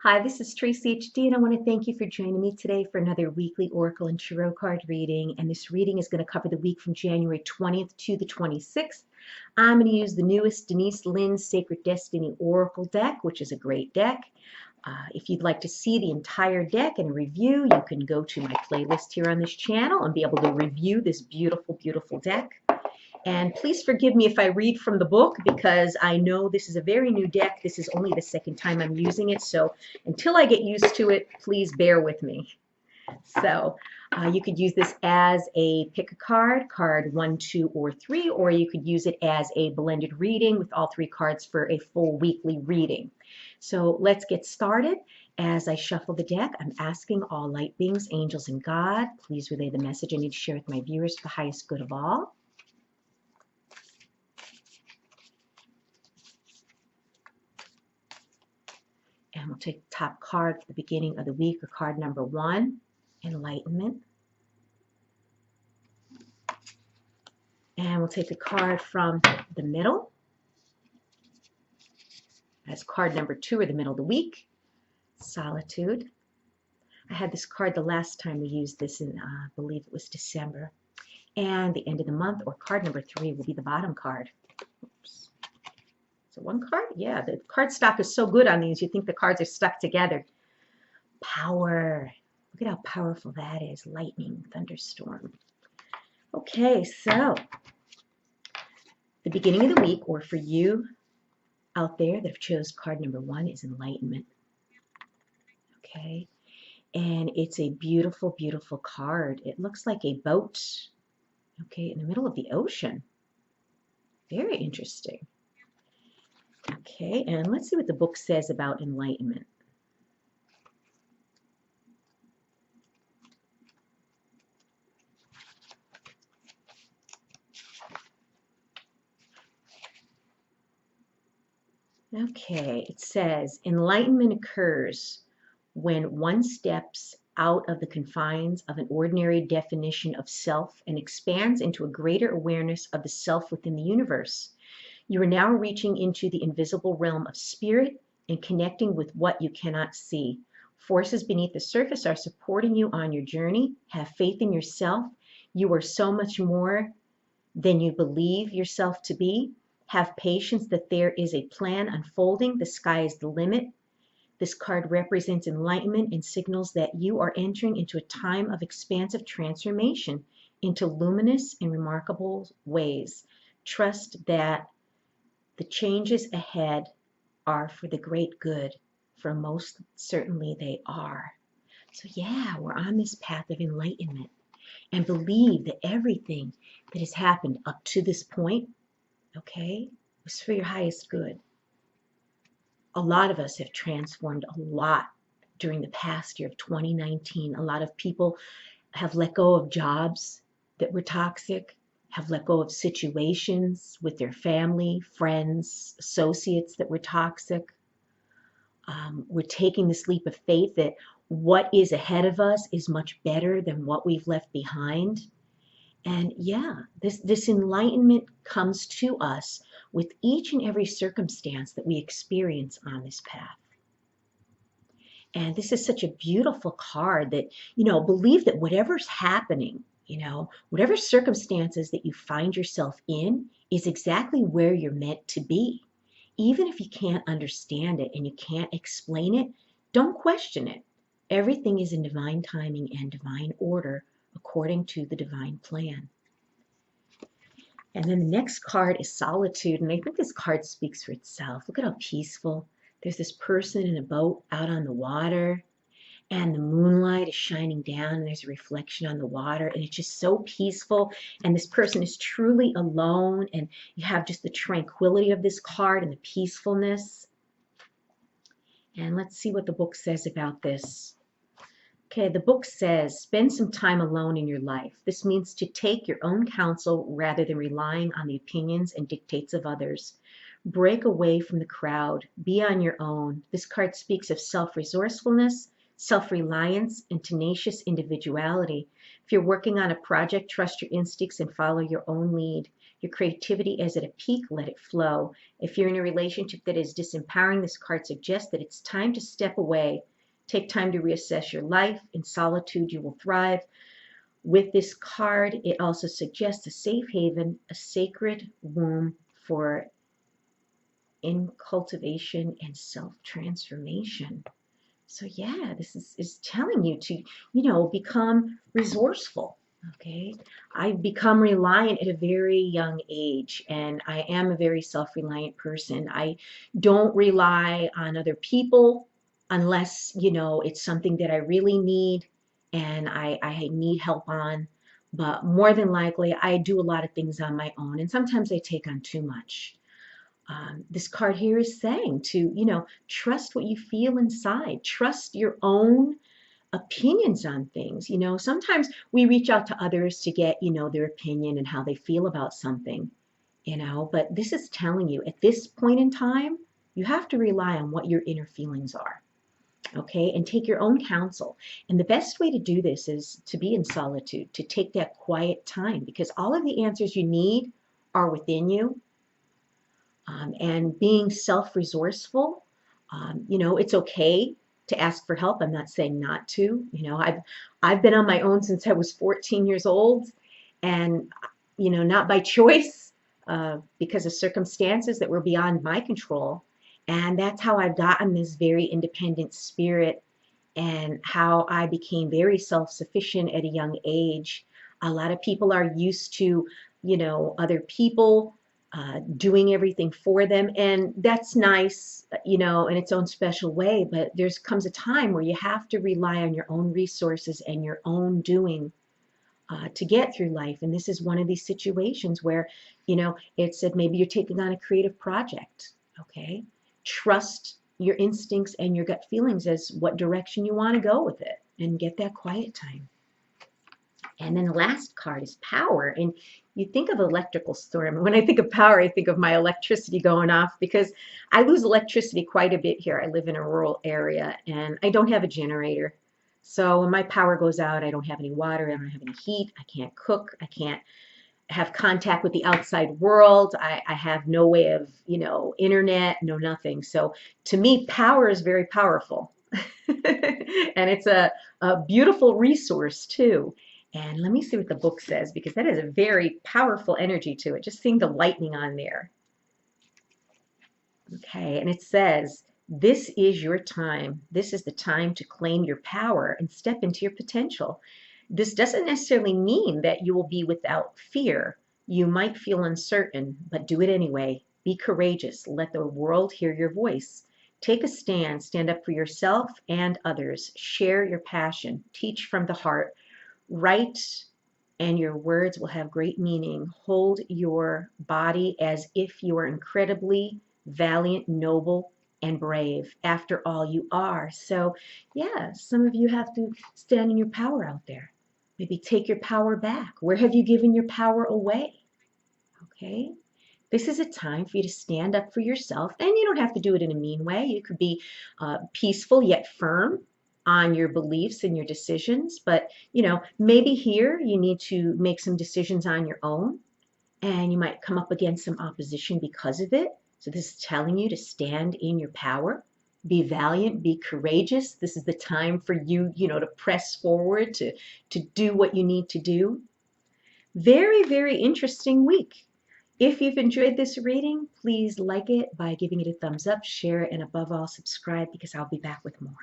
Hi, this is Tracy HD, and I want to thank you for joining me today for another weekly Oracle and Tarot card reading. And this reading is going to cover the week from January 20th to the 26th. I'm going to use the newest Denise Lynn's Sacred Destiny Oracle deck, which is a great deck. If you'd like to see the entire deck and a review, you can go to my playlist here on this channel and be able to review this beautiful, beautiful deck. And please forgive me if I read from the book because I know this is a very new deck. This is only the second time I'm using it, so until I get used to it, please bear with me. So you could use this as a pick a card, card 1, 2, or 3, or you could use it as a blended reading with all 3 cards for a full weekly reading. So let's get started. As I shuffle the deck, I'm asking all light beings, angels, and God, please relay the message I need to share with my viewers for the highest good of all. And we'll take the top card for the beginning of the week, or card number 1, Enlightenment. And we'll take a card from the middle. That's card number 2, or the middle of the week, Solitude. I had this card the last time we used this in, I believe it was December. And the end of the month, or card number 3, will be the bottom card. Oops. So one card? Yeah, the card stock is so good on these, you think the cards are stuck together. Power. Look at how powerful that is. Lightning, thunderstorm. Okay, so the beginning of the week, or for you out there that have chose card number 1, is Enlightenment. Okay, and it's a beautiful, beautiful card. It looks like a boat, okay, in the middle of the ocean. Very interesting. Okay, and let's see what the book says about enlightenment. Okay, it says enlightenment occurs when one steps out of the confines of an ordinary definition of self and expands into a greater awareness of the self within the universe. You are now reaching into the invisible realm of spirit and connecting with what you cannot see. Forces beneath the surface are supporting you on your journey. Have faith in yourself. You are so much more than you believe yourself to be. Have patience that there is a plan unfolding. The sky is the limit. This card represents enlightenment and signals that you are entering into a time of expansive transformation into luminous and remarkable ways. Trust that the changes ahead are for the great good, for most certainly they are. So yeah, we're on this path of enlightenment, and believe that everything that has happened up to this point, okay, was for your highest good. A lot of us have transformed a lot during the past year of 2019. A lot of people have let go of jobs that were toxic, have let go of situations with their family, friends, associates that were toxic. We're taking this leap of faith that what is ahead of us is much better than what we've left behind. And yeah, this enlightenment comes to us with each and every circumstance that we experience on this path. And this is such a beautiful card that, believe that whatever's happening, whatever circumstances that you find yourself in is exactly where you're meant to be. Even if you can't understand it and you can't explain it, don't question it. Everything is in divine timing and divine order according to the divine plan. And then the next card is Solitude, and I think this card speaks for itself. Look at how peaceful. There's this person in a boat out on the water, and the moonlight is shining down, and there's a reflection on the water, and it's just so peaceful, and this person is truly alone, and you have just the tranquility of this card and the peacefulness. And let's see what the book says about this. Okay, the book says, spend some time alone in your life. This means to take your own counsel rather than relying on the opinions and dictates of others. Break away from the crowd. Be on your own. This card speaks of self-resourcefulness, self-reliance, and tenacious individuality. If you're working on a project, trust your instincts and follow your own lead. Your creativity is at a peak, let it flow. If you're in a relationship that is disempowering, this card suggests that it's time to step away. Take time to reassess your life. In solitude, you will thrive. With this card, it also suggests a safe haven, a sacred womb for in cultivation and self-transformation. So yeah, this is telling you to, become resourceful. Okay. I've become reliant at a very young age, and I am a very self-reliant person. I don't rely on other people unless, it's something that I really need and I need help on. But more than likely, I do a lot of things on my own, and sometimes I take on too much. This card here is saying to, trust what you feel inside, trust your own opinions on things. Sometimes we reach out to others to get, their opinion and how they feel about something, but this is telling you at this point in time, you have to rely on what your inner feelings are. Okay, and take your own counsel. And the best way to do this is to be in solitude, to take that quiet time, because all of the answers you need are within you. And being self-resourceful, it's okay to ask for help. I'm not saying not to. I've been on my own since I was 14 years old, and not by choice, because of circumstances that were beyond my control. And that's how I've gotten this very independent spirit, and how I became very self-sufficient at a young age. A lot of people are used to, other people doing everything for them, and that's nice, in its own special way. But there's comes a time where you have to rely on your own resources and your own doing to get through life. And this is one of these situations where, it's that maybe you're taking on a creative project. Okay, trust your instincts and your gut feelings as what direction you want to go with it, and get that quiet time. And then the last card is power. And you think of electrical storm. When I think of power, I think of my electricity going off, because I lose electricity quite a bit here. I live in a rural area and I don't have a generator. So when my power goes out, I don't have any water, I don't have any heat, I can't cook, I can't have contact with the outside world. I have no way of, internet, no nothing. So to me, power is very powerful. And it's a beautiful resource too. And let me see what the book says, because that has a very powerful energy to it. Just seeing the lightning on there. Okay, and it says, this is your time. This is the time to claim your power and step into your potential. This doesn't necessarily mean that you will be without fear. You might feel uncertain, but do it anyway. Be courageous. Let the world hear your voice. Take a stand. Stand up for yourself and others. Share your passion. Teach from the heart. Write, and your words will have great meaning. Hold your body as if you are incredibly valiant, noble, and brave. After all, you are. So, yeah, some of you have to stand in your power out there. Maybe take your power back. Where have you given your power away? Okay. This is a time for you to stand up for yourself, and you don't have to do it in a mean way. You could be peaceful yet firm on your beliefs and your decisions. But, maybe here you need to make some decisions on your own, and you might come up against some opposition because of it. So this is telling you to stand in your power, be valiant, be courageous. This is the time for you, to press forward, to do what you need to do. Very, very interesting week. If you've enjoyed this reading, please like it by giving it a thumbs up, share it, and above all, subscribe, because I'll be back with more.